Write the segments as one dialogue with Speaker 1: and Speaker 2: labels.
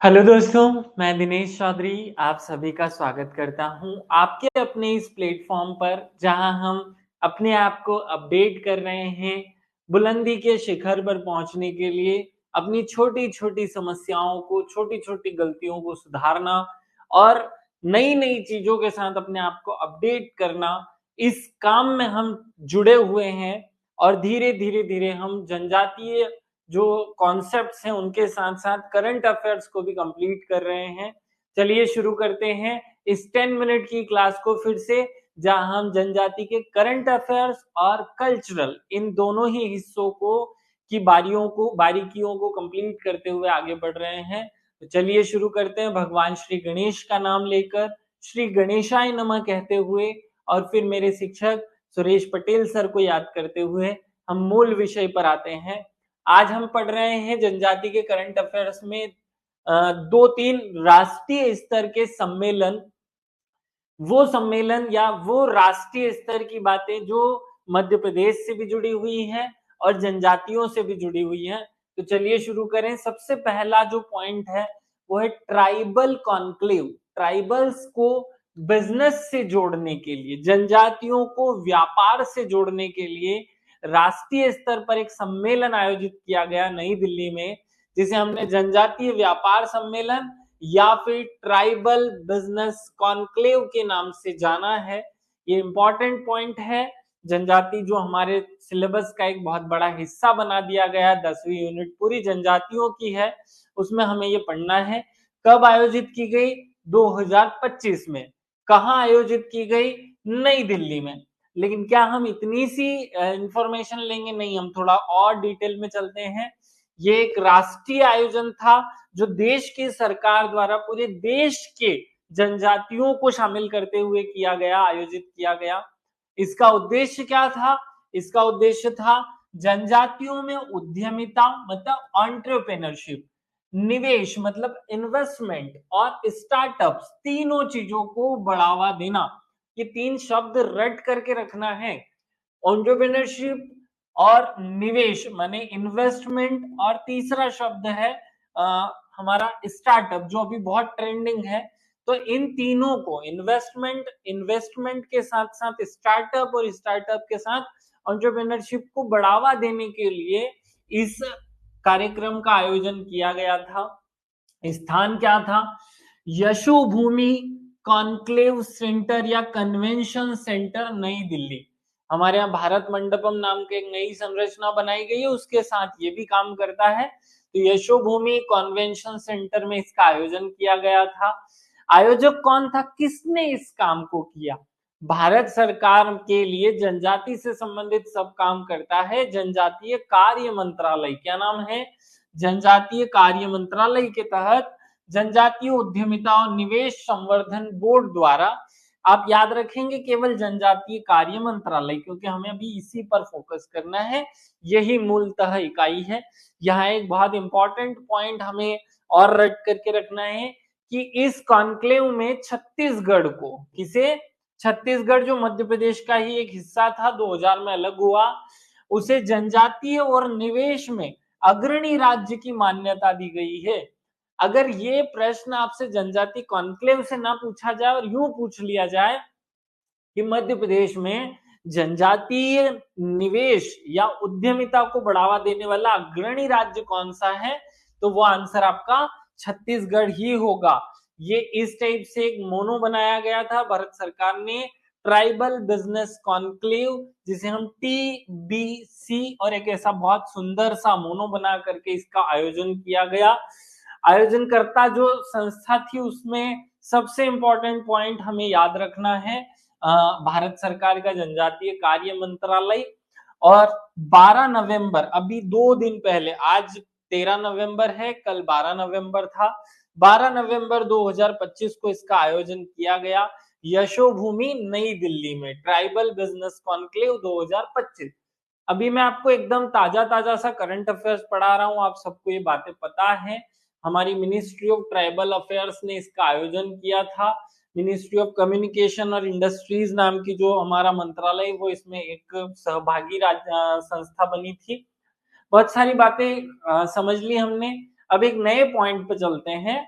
Speaker 1: Hello दोस्तों, मैं दिनेश चौधरी आप सभी का स्वागत करता हूं आपके अपने इस प्लेटफॉर्म पर जहां हम अपने आप को अपडेट कर रहे हैं बुलंदी के शिखर पर पहुंचने के लिए अपनी छोटी-छोटी समस्याओं को, छोटी-छोटी गलतियों को सुधारना और नई-नई चीज़ों के साथ अपने आप को अपडेट करना, इस काम में हम जुड़े हुए हैं और धीरे-धीरे हम जनजातीय जो कॉन्सेप्ट्स हैं उनके साथ-साथ करंट अफेयर्स को भी कंप्लीट कर रहे हैं। चलिए शुरू करते हैं इस 10 मिनट की क्लास को फिर से, जहाँ हम जनजाति के करंट अफेयर्स और कल्चरल इन दोनों ही हिस्सों को की बारीकियों को कंप्लीट करते हुए आगे बढ़ रहे हैं। तो चलिए शुरू करते हैं भगवान श्री गणेश का नाम लेकर, श्री गणेशाय नमः कहते हुए और फिर मेरे शिक्षक सुरेश पटेल सर को याद करते हुए हम मूल विषय पर आते हैं। आज हम पढ़ रहे हैं जनजाति के करंट अफेयर्स में 2-3 राष्ट्रीय स्तर के सम्मेलन, वो सम्मेलन या वो राष्ट्रीय स्तर की बातें जो मध्य प्रदेश से भी जुड़ी हुई हैं और जनजातियों से भी जुड़ी हुई हैं। तो चलिए शुरू करें। सबसे पहला जो पॉइंट है वो है ट्राइबल कॉन्क्लेव। ट्राइबल्स को बिजनेस से जोड़ने के लिए, जनजातियों को व्यापार से जोड़ने के लिए राष्ट्रीय स्तर पर एक सम्मेलन आयोजित किया गया नई दिल्ली में, जिसे हमने जनजातीय व्यापार सम्मेलन या फिर ट्राइबल बिजनेस कॉन्क्लेव के नाम से जाना है। ये इंपॉर्टेंट पॉइंट है। जनजाति जो हमारे सिलेबस का एक बहुत बड़ा हिस्सा बना दिया गया, 10वीं यूनिट पूरी जनजातियों की है, उसमें हमें ये पढ़ना है। कब आयोजित की गई? 2025 में। कहाँ आयोजित की गई? नई दिल्ली में। लेकिन क्या हम इतनी सी इंफॉर्मेशन लेंगे? नहीं, हम थोड़ा और डिटेल में चलते हैं। ये एक राष्ट्रीय आयोजन था जो देश की सरकार द्वारा पूरे देश के जनजातियों को शामिल करते हुए किया गया, आयोजित किया गया। इसका उद्देश्य क्या था? इसका उद्देश्य था जनजातियों में उद्यमिता मतलब एंटरप्रेन्योरशिप, निवेश मतलब इन्वेस्टमेंट और स्टार्टअप्स, तीनों चीजों को बढ़ावा देना। ये तीन शब्द रट करके रखना है। एंटरप्रेन्योरशिप और निवेश माने इन्वेस्टमेंट, और तीसरा शब्द है हमारा स्टार्टअप जो अभी बहुत ट्रेंडिंग है। तो इन तीनों को इन्वेस्टमेंट के साथ साथ स्टार्टअप और स्टार्टअप के साथ एंटरप्रेन्योरशिप को बढ़ावा देने के लिए इस कार्यक्रम का आयोजन किया गया था। स्थान क्या था? यशोभूमि कॉन्क्लेव सेंटर या कन्वेंशन सेंटर, नई दिल्ली। हमारे यहाँ भारत मंडपम नाम की एक नई संरचना बनाई गई है, उसके साथ ये भी काम करता है। तो यशोभूमि कन्वेंशन सेंटर में इसका आयोजन किया गया था। आयोजक कौन था? किसने इस काम को किया? भारत सरकार के लिए जनजाति से संबंधित सब काम करता है जनजातीय कार्य मंत्रालय। क्या नाम है? जनजातीय कार्य मंत्रालय के तहत जनजातीय उद्यमिता और निवेश संवर्धन बोर्ड द्वारा, आप याद रखेंगे केवल जनजातीय कार्य मंत्रालय, क्योंकि हमें अभी इसी पर फोकस करना है, यही मूलतः इकाई है। यहाँ एक बहुत इंपॉर्टेंट पॉइंट हमें और रट करके रखना है कि इस कॉन्क्लेव में छत्तीसगढ़ को, किसे? छत्तीसगढ़ जो मध्य प्रदेश का ही एक हिस्सा था, 2000 में अलग हुआ, उसे जनजातीय और निवेश में अग्रणी राज्य की मान्यता दी गई है। अगर ये प्रश्न आपसे जनजाति कॉन्क्लेव से ना पूछा जाए और यूं पूछ लिया जाए कि मध्य प्रदेश में जनजातीय निवेश या उद्यमिता को बढ़ावा देने वाला अग्रणी राज्य कौन सा है, तो वो आंसर आपका छत्तीसगढ़ ही होगा। ये इस टाइप से एक मोनो बनाया गया था भारत सरकार ने, ट्राइबल बिजनेस कॉन्क्लेव, जिसे हम TBC, और एक ऐसा बहुत सुंदर सा मोनो बना करके इसका आयोजन किया गया। आयोजनकर्ता जो संस्था थी उसमें सबसे इंपॉर्टेंट पॉइंट हमें याद रखना है भारत सरकार का जनजातीय कार्य मंत्रालय। और 12 नवंबर, अभी 2 दिन पहले, आज 13 नवंबर है, कल 12 नवंबर था, 12 नवंबर 2025 को इसका आयोजन किया गया यशोभूमि नई दिल्ली में, ट्राइबल बिजनेस कॉन्क्लेव 2025। अभी मैं आपको एकदम ताजा ताजा सा करंट अफेयर्स पढ़ा रहा हूं, आप सबको ये बातें पता है। हमारी मिनिस्ट्री ऑफ ट्राइबल अफेयर्स ने इसका आयोजन किया था। मिनिस्ट्री ऑफ कम्युनिकेशन और इंडस्ट्रीज नाम की जो हमारा मंत्रालय, वो इसमें एक सहभागी संस्था बनी थी। बहुत सारी बातें समझ ली हमने। अब एक नए पॉइंट पे चलते हैं।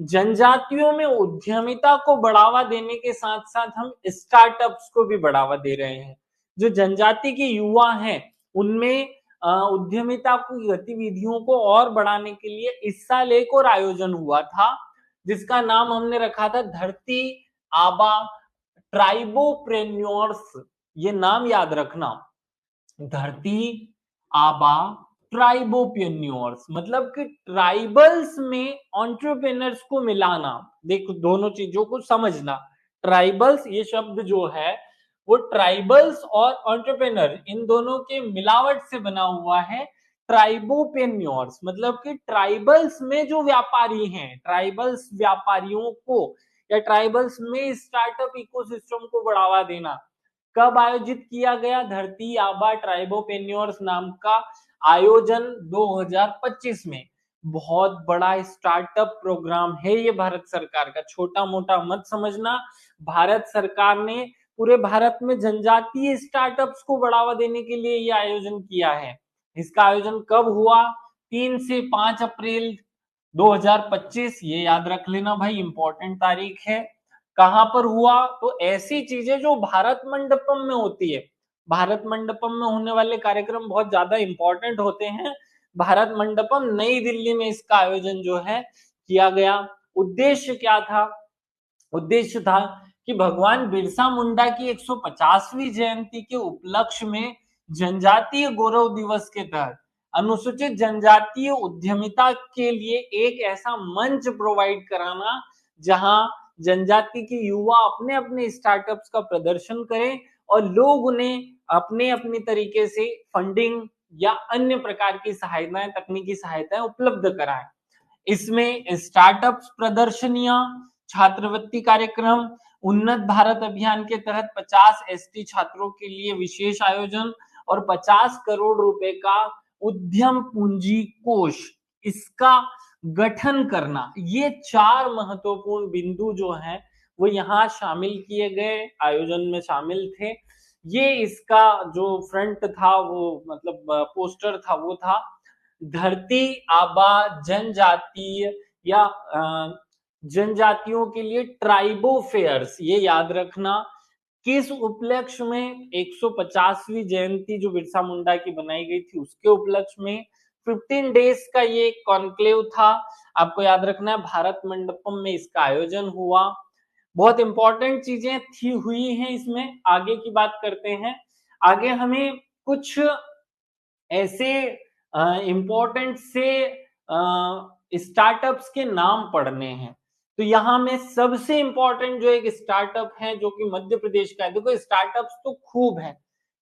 Speaker 1: जनजातियों में उद्यमिता को बढ़ावा देने के साथ साथ हम स्टार्टअप्स को भी बढ़ावा दे रहे हैं। जो जनजाति के युवा हैं उनमें उद्यमिता की गतिविधियों को और बढ़ाने के लिए इस साल एक और आयोजन हुआ था जिसका नाम हमने रखा था धरती आबा ट्राइबोप्रेन्योर्स। ये नाम याद रखना, धरती आबा ट्राइबोप्रेन्योर्स, मतलब कि ट्राइबल्स में एंटरप्रेन्योर्स को मिलाना। देखो दोनों चीजों को समझना, ट्राइबल्स ये शब्द जो है वो ट्राइबल्स और एंटरप्रेन्योर इन दोनों के मिलावट से बना हुआ है। ट्राइबोप्रेन्योर्स मतलब कि ट्राइबल्स में जो व्यापारी हैं, ट्राइबल्स व्यापारियों को या ट्राइबल्स में स्टार्टअप इकोसिस्टम को बढ़ावा देना। कब आयोजित किया गया? धरती आबा ट्राइबोप्रेन्योर्स नाम का आयोजन 2025 में। बहुत बड़ा स्टार्टअप प्रोग्राम है ये भारत सरकार का, छोटा मोटा मत समझना। भारत सरकार ने पूरे भारत में जनजातीय स्टार्टअप्स को बढ़ावा देने के लिए ये आयोजन किया है। इसका आयोजन कब हुआ? 3 से 5 अप्रैल 2025, ये याद रख लेना भाई, इंपॉर्टेंट तारीख है। कहां पर हुआ? तो ऐसी चीजें जो भारत मंडपम में होती है, भारत मंडपम में होने वाले कार्यक्रम बहुत ज्यादा इंपॉर्टेंट होते हैं। भारत मंडपम नई दिल्ली में इसका आयोजन जो है किया गया। उद्देश्य क्या था? उद्देश्य था कि भगवान बिरसा मुंडा की 150वीं जयंती के उपलक्ष्य में जनजातीय गौरव दिवस के तहत अनुसूचित जनजातीय उद्यमिता के लिए एक ऐसा मंच प्रोवाइड कराना जहां जनजाति के युवा अपने अपने स्टार्टअप्स का प्रदर्शन करें और लोग उन्हें अपने अपने तरीके से फंडिंग या अन्य प्रकार की सहायताएं, तकनीकी सहायताएं उपलब्ध कराएं। इसमें स्टार्टअप्स प्रदर्शनियां, छात्रवृत्ति कार्यक्रम, उन्नत भारत अभियान के तहत 50 एसटी छात्रों के लिए विशेष आयोजन और 50 करोड़ रुपए का उद्यम पूंजी कोष, इसका गठन करना, ये 4 महत्वपूर्ण बिंदु जो हैं वो यहाँ शामिल किए गए, आयोजन में शामिल थे। ये इसका जो फ्रंट था वो मतलब पोस्टर था वो था धरती आबा जनजातीय या जनजातियों के लिए ट्राइबो फेयर्स, ये याद रखना। किस उपलक्ष्य में? 150वीं जयंती जो बिरसा मुंडा की बनाई गई थी उसके उपलक्ष्य में 15 डेज का ये कॉन्क्लेव था। आपको याद रखना है भारत मंडपम में इसका आयोजन हुआ। बहुत इंपॉर्टेंट चीजें थी हुई हैं इसमें। आगे की बात करते हैं। आगे हमें कुछ ऐसे इंपॉर्टेंट से स्टार्टअप्स के नाम पढ़ने हैं। तो यहाँ में सबसे इंपॉर्टेंट जो एक स्टार्टअप है जो कि मध्य प्रदेश का है, देखो स्टार्टअप्स तो खूब है,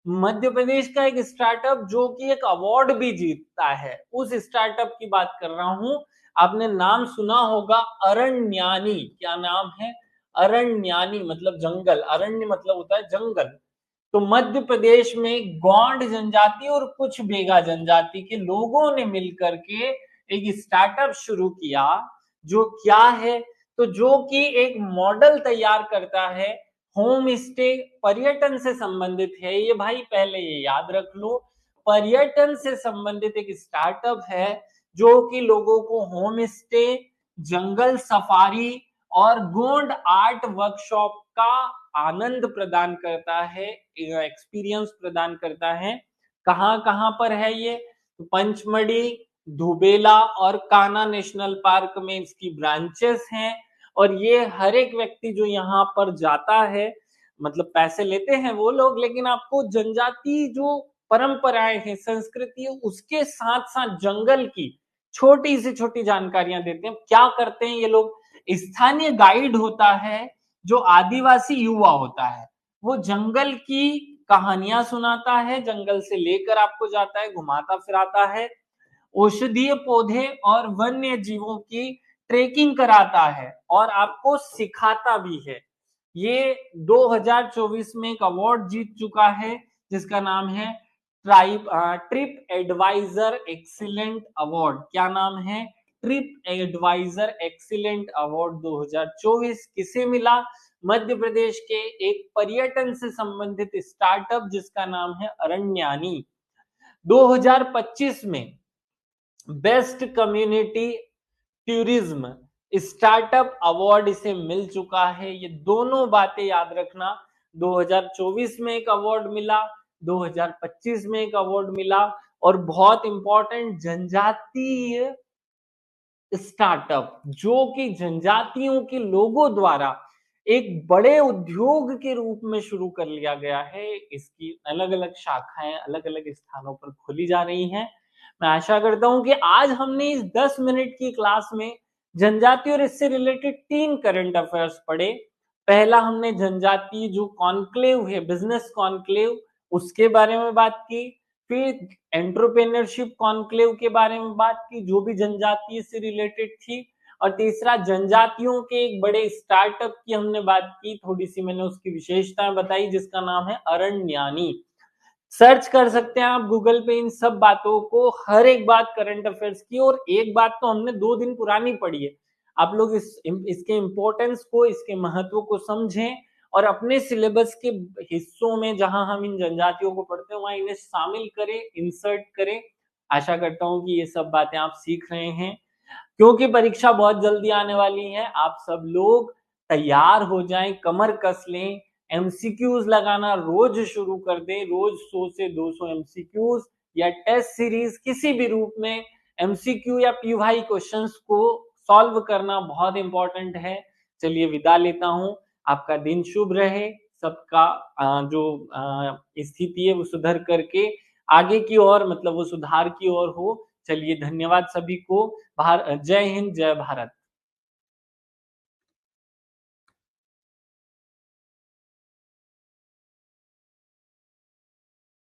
Speaker 1: मध्य प्रदेश का एक स्टार्टअप जो कि एक अवार्ड भी जीतता है, उस स्टार्टअप की बात कर रहा हूं। आपने नाम सुना होगा अरण्यानी। क्या नाम है? अरण्यानी मतलब जंगल, अरण्य मतलब होता है जंगल। तो मध्य प्रदेश में गोंड जनजाति और कुछ बेगा जनजाति के लोगों ने मिलकर के एक स्टार्टअप शुरू किया। जो क्या है? तो जो कि एक मॉडल तैयार करता है होम स्टे, पर्यटन से संबंधित है ये भाई, पहले ये याद रख लो। पर्यटन से संबंधित एक स्टार्टअप है जो कि लोगों को होम स्टे, जंगल सफारी और गोंड आर्ट वर्कशॉप का आनंद प्रदान करता है, एक्सपीरियंस प्रदान करता है। कहां कहां पर है ये? तो पंचमढ़ी, धुबेला और कान्हा नेशनल पार्क में इसकी ब्रांचेस हैं। और ये हर एक व्यक्ति जो यहाँ पर जाता है, मतलब पैसे लेते हैं वो लोग, लेकिन आपको जनजाति जो परंपराएं हैं, संस्कृति है, उसके साथ साथ जंगल की छोटी से छोटी जानकारियां देते हैं। क्या करते हैं ये लोग? स्थानीय गाइड होता है जो आदिवासी युवा होता है, वो जंगल की कहानियां सुनाता है, जंगल से लेकर आपको जाता है, घुमाता फिराता है, औषधीय पौधे और वन्य जीवों की ट्रेकिंग कराता है और आपको सिखाता भी है। ये 2024 में एक अवार्ड जीत चुका है जिसका नाम है ट्रिप एडवाइजर एक्सीलेंट अवार्ड। क्या नाम है? ट्रिप एडवाइजर एक्सीलेंट अवार्ड 2024 किसे मिला? मध्य प्रदेश के एक पर्यटन से संबंधित स्टार्टअप जिसका नाम है अरण्यानी। 2025 में best community tourism startup award इसे मिल चुका है। ये दोनों बातें याद रखना, 2024 में एक अवार्ड मिला, 2025 में एक अवार्ड मिला, और बहुत इंपॉर्टेंट जनजातीय स्टार्टअप जो कि जनजातियों के लोगों द्वारा एक बड़े उद्योग के रूप में शुरू कर लिया गया है। इसकी अलग-अलग शाखाएँ अलग-अलग स्थानों पर खोली जा रही हैं। मैं आशा करता हूँ कि आज हमने इस 10 मिनट की क्लास में जनजाति और इससे रिलेटेड 3 करंट अफेयर्स पढ़े। पहला हमने जनजाति जो कॉन्क्लेव है, बिज़नेस कॉन्क्लेव, उसके बारे में बात की। फिर एंटरप्रेन्योरशिप कॉन्क्लेव के बारे में बात की जो भी जनजातीय से रिलेटेड थी, और तीसरा जनजातियों के एक बड़े स्टार्टअप की हमने बात की, थोड़ी सी मैंने उसकी विशेषताएं बताई जिसका नाम है अरण्यानी। सर्च कर सकते हैं आप गूगल पे इन सब बातों को, हर एक बात करंट अफेयर्स की, और एक बात तो हमने 2 दिन पुरानी पढ़ी है। आप लोग इसके इम्पोर्टेंस को, इसके महत्व को समझें और अपने सिलेबस के हिस्सों में जहां हम इन जनजातियों को पढ़ते हैं वहां इन्हें शामिल करें, इंसर्ट करें। आशा करता हूं कि ये सब बातें आप सीख रहे हैं, क्योंकि परीक्षा बहुत जल्दी आने वाली है। आप सब लोग तैयार हो जाएं, कमर कस लें, एमसीक्यूज लगाना रोज शुरू कर दें। रोज 100 से 200 एमसीक्यूज या टेस्ट सीरीज किसी भी रूप में एमसीक्यू या पीवाई क्वेश्चंस को सॉल्व करना बहुत इंपॉर्टेंट है। चलिए विदा लेता हूं, आपका दिन शुभ रहे। सबका जो स्थिति है वो सुधर करके आगे की ओर, मतलब वो सुधार की ओर हो। चलिए धन्यवाद सभी को। जय हिंद, जय भारत।